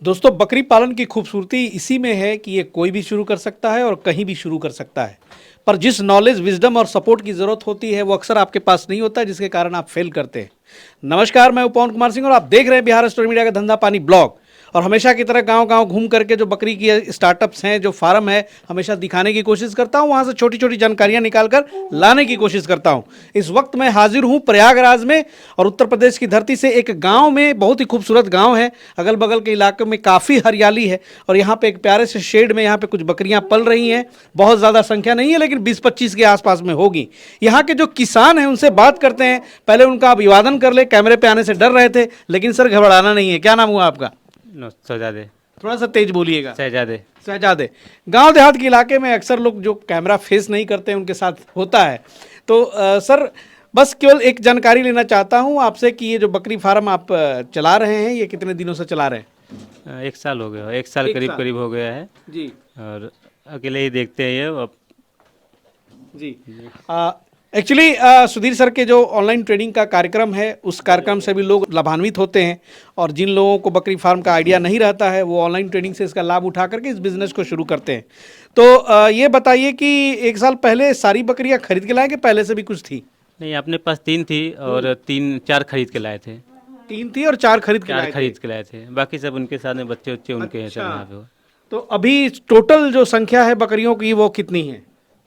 दोस्तों बकरी पालन की खूबसूरती इसी में है कि ये कोई भी शुरू कर सकता है और कहीं भी शुरू कर सकता है। पर जिस नॉलेज, विजडम और सपोर्ट की ज़रूरत होती है वो अक्सर आपके पास नहीं होता, जिसके कारण आप फेल करते हैं। नमस्कार, मैं हूं पवन कुमार सिंह और आप देख रहे हैं बिहार स्टोरी मीडिया का धंधा पानी ब्लॉग। और हमेशा की तरह गांव-गांव घूम करके जो बकरी की स्टार्टअप्स हैं, जो फार्म है, हमेशा दिखाने की कोशिश करता हूं, वहां से छोटी-छोटी जानकारियां निकालकर लाने की कोशिश करता हूं। इस वक्त मैं हाजिर हूं प्रयागराज में और उत्तर प्रदेश की धरती से एक गांव में, बहुत ही खूबसूरत गांव है। अगल-बगल के इलाके में काफ़ी हरियाली है और यहाँ पे एक प्यारे से शेड में यहाँ पे कुछ बकरियां पल रही हैं। बहुत ज़्यादा संख्या नहीं है, लेकिन 20-25 के आसपास में होगी। यहाँ के जो किसान हैं उनसे बात करते हैं। पहले उनका अभिवादन कर ले, कैमरे पे आने से डर रहे थे, लेकिन सर घबराना नहीं है। क्या नाम हुआ आपका? शहजादे। थोड़ा सा तेज बोलिएगा। शहजादे। शहजादे। गांव देहात के इलाके में अक्सर लोग जो कैमरा फेस नहीं करते हैं उनके साथ होता है। तो सर, बस केवल एक जानकारी लेना चाहता हूं आपसे कि ये जो बकरी फार्म आप चला रहे हैं, ये कितने दिनों से चला रहे हैं? 1 साल हो गया, 1 साल एक करीब साल। करीब हो गया है। जी और अकेले ही देखते हैं ये अब। जी। एक्चुअली सुधीर सर के जो ऑनलाइन ट्रेनिंग का कार्यक्रम है, उस कार्यक्रम से भी लोग लाभान्वित होते हैं। और जिन लोगों को बकरी फार्म का आइडिया नहीं रहता है, वो ऑनलाइन ट्रेनिंग से इसका लाभ उठा करके इस बिज़नेस को शुरू करते हैं। तो ये बताइए कि 1 साल पहले सारी बकरियां खरीद के लाए कि पहले से भी कुछ थी? नहीं, अपने पास 3 थी और 3-4 खरीद के लाए थे। 3 थी और 4 खरीद के 4 लाए थे। खरीद के लाए थे, बाकी सब उनके साथ में बच्चे उच्चे उनके हैं सब अच्छा। यहाँ पे। तो अभी टोटल जो संख्या है बकरियों की, वो कितनी है?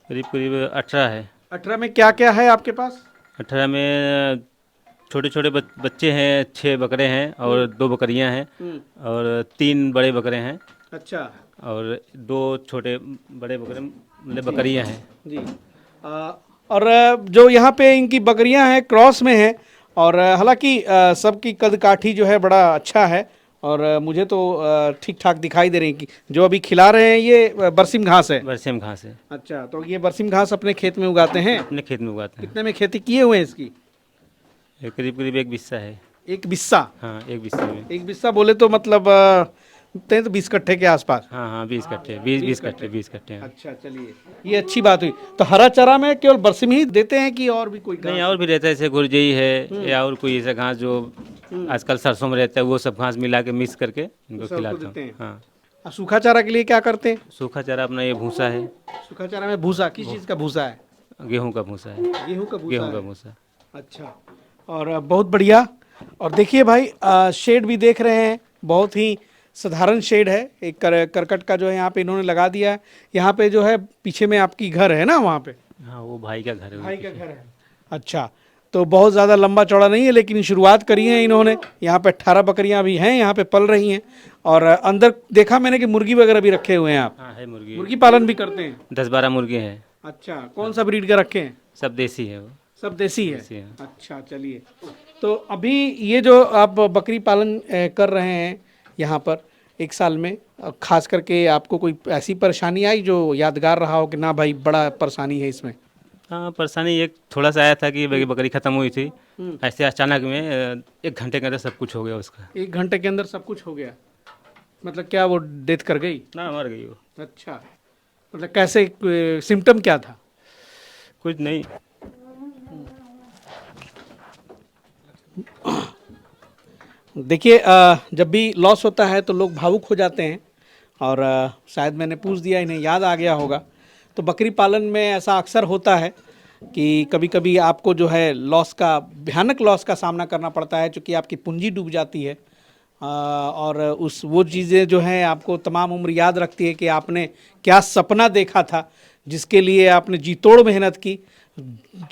करीब करीब 18 है। 18 में क्या क्या है आपके पास? 18 में छोटे छोटे बच्चे हैं, 6 बकरे हैं और 2 बकरियां हैं और 3 बड़े बकरे हैं अच्छा और 2 छोटे बड़े बकरे मतलब बकरियां हैं। जी। और जो यहाँ पे इनकी बकरियां हैं क्रॉस में हैं और हालांकि सबकी कद काठी जो है बड़ा अच्छा है और मुझे तो ठीक ठाक दिखाई दे रही कि जो अभी खिला रहे हैं ये बरसिम घास है। बरसेम घास है। अच्छा, तो ये बरसिम घास अपने खेत में उगाते हैं? अपने खेत में उगाते हैं। कितने में खेती किए हुए हैं इसकी? ये करीब करीब 1 बिस्सा है। एक बिस्सा? हाँ, 1 बिस्से में। एक बिस्सा बोले तो मतलब 20 कट्ठे के आसपास। हाँ हाँ, 20 कट्ठे, 20 कट्ठे, 20 कट्ठे हैं। अच्छा, चलिए, ये अच्छी बात हुई। तो हरा चारा में केवल बरसिम ही देते हैं कि और भी कोई नहीं, घास? और भी रहता है, जैसे गुरजई है या और कोई ऐसा घास जो आजकल सरसों में रहता है, वो सब घास मिला के मिक्स करके इनको सबको खिलाता देते हूँ। हैं। हाँ, और सूखा चारा के लिए क्या करते हैं? सूखा चारा अपना ये भूसा है। सूखा चारा में भूसा, किस चीज़ का भूसा है? गेहूं का भूसा है। गेहूं का भूसा गेहूं का है। भूसा। अच्छा, और बहुत बढ़िया। और देखिए भाई, शेड भी देख रहे हैं, बहुत ही साधारण शेड है। एक करकट का जो है यहाँ पे इन्होंने लगा दिया है। यहाँ पे जो है पीछे में आपकी घर है ना, वहाँ पे हाँ, वो भाई का घर है। भाई का घर है। अच्छा, तो बहुत ज़्यादा लंबा चौड़ा नहीं है, लेकिन शुरुआत करी है इन्होंने। यहाँ पे 18 बकरियाँ भी हैं, यहाँ पे पल रही हैं। और अंदर देखा मैंने कि मुर्गी वगैरह भी रखे हुए हैं आप। हाँ, है मुर्गी। मुर्गी पालन भी करते हैं? 10-12 मुर्गे हैं। अच्छा, कौन सा ब्रीड का रखे हैं? सब देसी है वो। सब देसी है? देसी है। अच्छा, चलिए। तो अभी ये जो आप बकरी पालन कर रहे हैं यहाँ पर 1 साल में, खास करके आपको कोई ऐसी परेशानी आई जो यादगार रहा हो कि ना भाई बड़ा परेशानी है इसमें? हाँ, परेशानी एक थोड़ा सा आया था कि बकरी ख़त्म हुई थी। ऐसे अचानक में 1 घंटे के अंदर सब कुछ हो गया उसका। 1 घंटे के अंदर सब कुछ हो गया? मतलब क्या वो डेथ कर गई? ना, मर गई वो। अच्छा, मतलब कैसे, सिम्टम क्या था? कुछ नहीं। देखिए, जब भी लॉस होता है तो लोग भावुक हो जाते हैं और शायद मैंने पूछ दिया, इन्हें याद आ गया होगा। तो बकरी पालन में ऐसा अक्सर होता है कि कभी कभी आपको जो है लॉस का, भयानक लॉस का सामना करना पड़ता है, चूँकि आपकी पूंजी डूब जाती है। और वो चीज़ें जो हैं आपको तमाम उम्र याद रखती है कि आपने क्या सपना देखा था, जिसके लिए आपने जी तोड़ मेहनत की,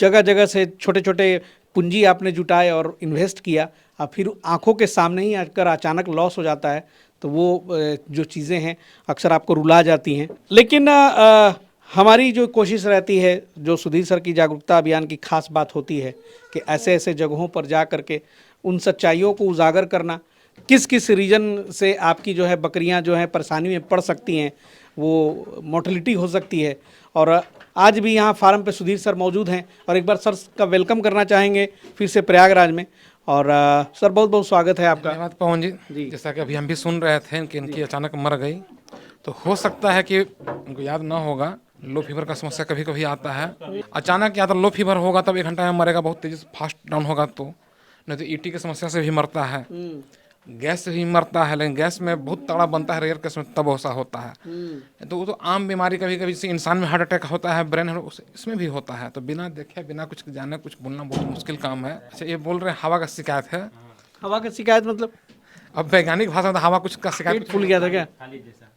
जगह जगह से छोटे छोटे पूंजी आपने जुटाए और इन्वेस्ट किया, और फिर आंखों के सामने ही आकर अचानक लॉस हो जाता है। तो वो जो चीज़ें हैं अक्सर आपको रुला जाती हैं। लेकिन हमारी जो कोशिश रहती है, जो सुधीर सर की जागरूकता अभियान की खास बात होती है कि ऐसे ऐसे जगहों पर जा कर के उन सच्चाइयों को उजागर करना, किस किस रीजन से आपकी जो है बकरियां जो हैं परेशानी में पड़ सकती हैं, वो मोर्टेलिटी हो सकती है। और आज भी यहाँ फार्म पे सुधीर सर मौजूद हैं और एक बार सर का वेलकम करना चाहेंगे फिर से प्रयागराज में। और सर, बहुत बहुत स्वागत है आपका। धन्यवाद पवन जी। जैसा कि अभी हम भी सुन रहे थे कि इनकी अचानक मर गई, तो हो सकता है कि उनको याद ना होगा। लो फीवर का समस्या कभी कभी आता है अचानक, या तो लो फीवर होगा तब 1 घंटा में मरेगा, बहुत तेजी से फास्ट डाउन होगा तो, नहीं तो ईटी की समस्या से भी मरता है। गैस से भी मरता है, लेकिन गैस में बहुत तगड़ा बनता है, रेयर केस में तब ऐसा होता है। तो वो तो आम बीमारी, कभी कभी जैसे इंसान में हार्ट अटैक होता है, ब्रेन इसमें भी होता है। तो बिना देखे बिना कुछ जाने कुछ बोलना बहुत मुश्किल काम है। अच्छा, ये बोल रहे हैं हवा का शिकायत है। हवा की शिकायत मतलब अब वैज्ञानिक भाषा में तो हवा कुछ का पेट शिकायत फूल गया था क्या? फाली जैसा,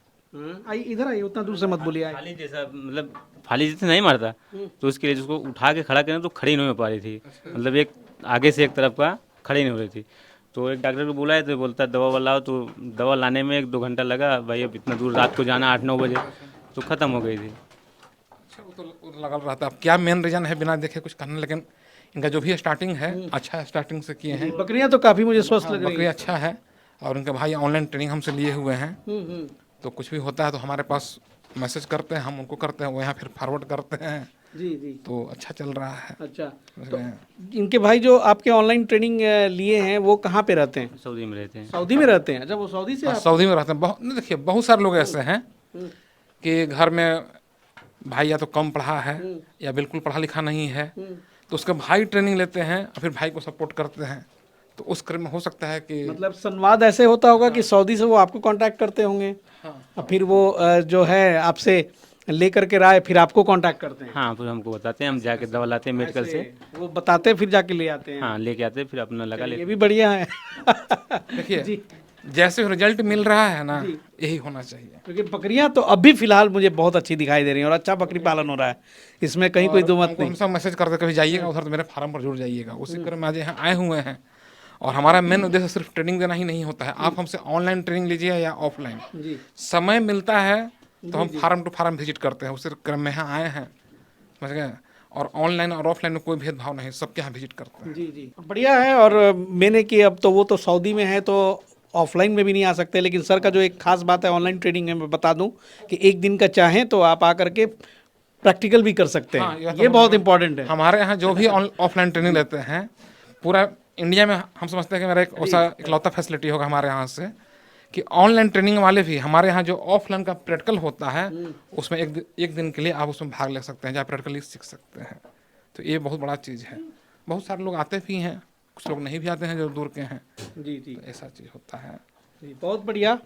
आइए इधर आइए, उतना दूर से मत बोलिए, आइए। फाली जैसा मतलब फाली जैसे नहीं मारता, तो उसके लिए जिसको उठा के खड़ा करना तो खड़ी नहीं हो पा रही थी, मतलब एक आगे से एक तरफ का खड़ी नहीं हो रही थी। तो एक डॉक्टर को बुलाया तो बोलता दवा वाला, तो दवा लाने में 1-2 घंटा लगा भाई। अब इतना दूर रात को जाना 8-9 बजे, तो ख़त्म हो गई थी। अच्छा, वो तो लगा रहता है। अब क्या मेन रीजन है बिना देखे कुछ करना, लेकिन इनका जो भी स्टार्टिंग है अच्छा है, स्टार्टिंग से किए हैं। बकरियां तो काफी मुझे स्वस्थ लग रही बकरी है। अच्छा है, और उनके भाई ऑनलाइन ट्रेनिंग हमसे लिए हुए हैं। तो कुछ भी होता है तो हमारे पास मैसेज करते हैं, हम उनको करते हैं, वो यहाँ फिर फॉरवर्ड करते हैं। जी जी। तो अच्छा चल रहा है। अच्छा, समझ तो गए हैं? इनके भाई जो आपके ऑनलाइन ट्रेनिंग लिए हैं वो कहाँ पे रहते हैं? सऊदी में रहते हैं। सऊदी में रहते हैं? अच्छा, वो सऊदी से हाँ, सऊदी में रहते हैं। बहुत नहीं, देखिए बहुत सारे लोग ऐसे हैं कि घर में भाई या तो कम पढ़ा है या बिल्कुल पढ़ा लिखा नहीं है, तो उसके भाई ट्रेनिंग लेते हैं और फिर भाई को सपोर्ट करते हैं। तो उस क्रम में हो सकता है कि मतलब संवाद ऐसे होता होगा कि सऊदी से वो आपको कांटेक्ट करते होंगे, और फिर वो जो है आपसे लेकर के राय फिर आपको कांटेक्ट करते हैं। हाँ, फिर हमको बताते हैं, हम जाके दवा लाते हैं मेडिकल से। वो बताते हैं, फिर जाके ले आते हैं। हाँ, लेके आते हैं, फिर अपना लगा लेते ये भी बढ़िया है। देखिए जैसे रिजल्ट मिल रहा है ना, यही होना चाहिए। क्योंकि बकरियां तो अभी फिलहाल मुझे बहुत अच्छी दिखाई दे रही हैं और अच्छा बकरी पालन हो रहा है, इसमें कहीं कोई दो मत हमको नहीं। हम सब मैसेज करते कभी जाइएगा उधर तो मेरे फार्म पर जुड़ जाइएगा। उसी क्रम में आज यहाँ आए हुए हैं। और हमारा मेन उद्देश्य सिर्फ ट्रेनिंग देना ही नहीं होता है। आप हमसे ऑनलाइन ट्रेनिंग लीजिए या ऑफलाइन, जी समय मिलता है तो हम फार्म टू फार्म विजिट करते हैं। उसी क्रम में यहाँ आए हैं, समझ गए। और ऑनलाइन और ऑफलाइन में कोई भेदभाव नहीं, सबके यहाँ विजिट करते हैं। जी जी, बढ़िया है। और मैंने कि अब तो वो तो सऊदी में है तो ऑफलाइन में भी नहीं आ सकते, लेकिन सर का जो एक खास बात है ऑनलाइन ट्रेनिंग में, मैं बता दूं कि एक दिन का चाहें तो आप आकर के प्रैक्टिकल भी कर सकते हैं। हाँ, यह तो ये बहुत इंपॉर्टेंट है। हमारे यहाँ जो भी ऑफलाइन ट्रेनिंग लेते हैं, पूरा इंडिया में हम समझते हैं कि मेरा एक ऐसा इकलौता फैसिलिटी होगा हमारे यहाँ से कि ऑनलाइन ट्रेनिंग वाले भी हमारे यहाँ जो ऑफलाइन का प्रैक्टिकल होता है उसमें एक दिन के लिए आप उसमें भाग ले सकते हैं, जहाँ प्रैक्टिकली सीख सकते हैं। तो ये बहुत बड़ा चीज़ है। बहुत सारे लोग आते भी हैं, कुछ लोग नहीं भी आते हैं जो दूर के हैं। जी जी तो ऐसा चीज़ होता है। जी, बहुत बढ़िया।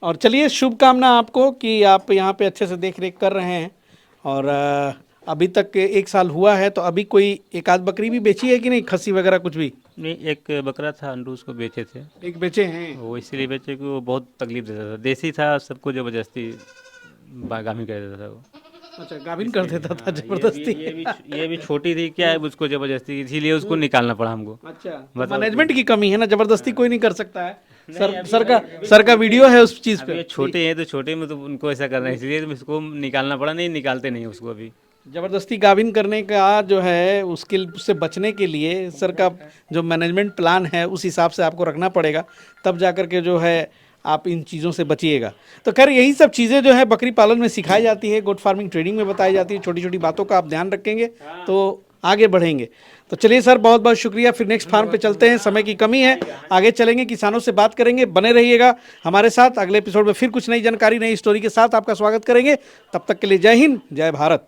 और चलिए, शुभकामना आपको कि आप यहाँ पे अच्छे से देख रेख कर रहे हैं। और अभी तक 1 साल हुआ है, तो अभी कोई एक आध बकरी भी बेची है कि नहीं, खस्सी वगैरह कुछ भी? नहीं, एक बकरा था अंडू, उसको बेचे थे। एक बेचे हैं? वो इसलिए बेचे कि वो बहुत तकलीफ देता था, देसी था, सबको ज़बरदस्ती गामी कर देता था वो। अच्छा, गाभिन कर देता था जबरदस्ती? ये भी छोटी थी, क्या है उसको ज़बरदस्ती, इसीलिए उसको निकालना पड़ा हमको। अच्छा, मैनेजमेंट की कमी है ना, जबरदस्ती कोई नहीं कर सकता है। सर का वीडियो है उस चीज अब पे। ये छोटे हैं तो छोटे में तो उनको ऐसा करना है, इसलिए तो इसको निकालना पड़ा। नहीं निकालते नहीं उसको अभी। जबरदस्ती गाभिन करने का जो है उससे बचने के लिए सर का जो मैनेजमेंट प्लान है उस हिसाब से आपको रखना पड़ेगा, तब जाकर के जो है आप इन चीज़ों से बचिएगा। तो खैर यही सब चीज़ें जो है बकरी पालन में सिखाई जाती है, गोट फार्मिंग ट्रेनिंग में बताई जाती है। छोटी छोटी बातों का आप ध्यान रखेंगे तो आगे बढ़ेंगे। तो चलिए सर, बहुत बहुत शुक्रिया। फिर नेक्स्ट फार्म पे चलते हैं, समय की कमी है, आगे चलेंगे, किसानों से बात करेंगे। बने रहिएगा हमारे साथ, अगले एपिसोड में फिर कुछ नई जानकारी, नई स्टोरी के साथ आपका स्वागत करेंगे। तब तक के लिए जय हिंद, जय भारत।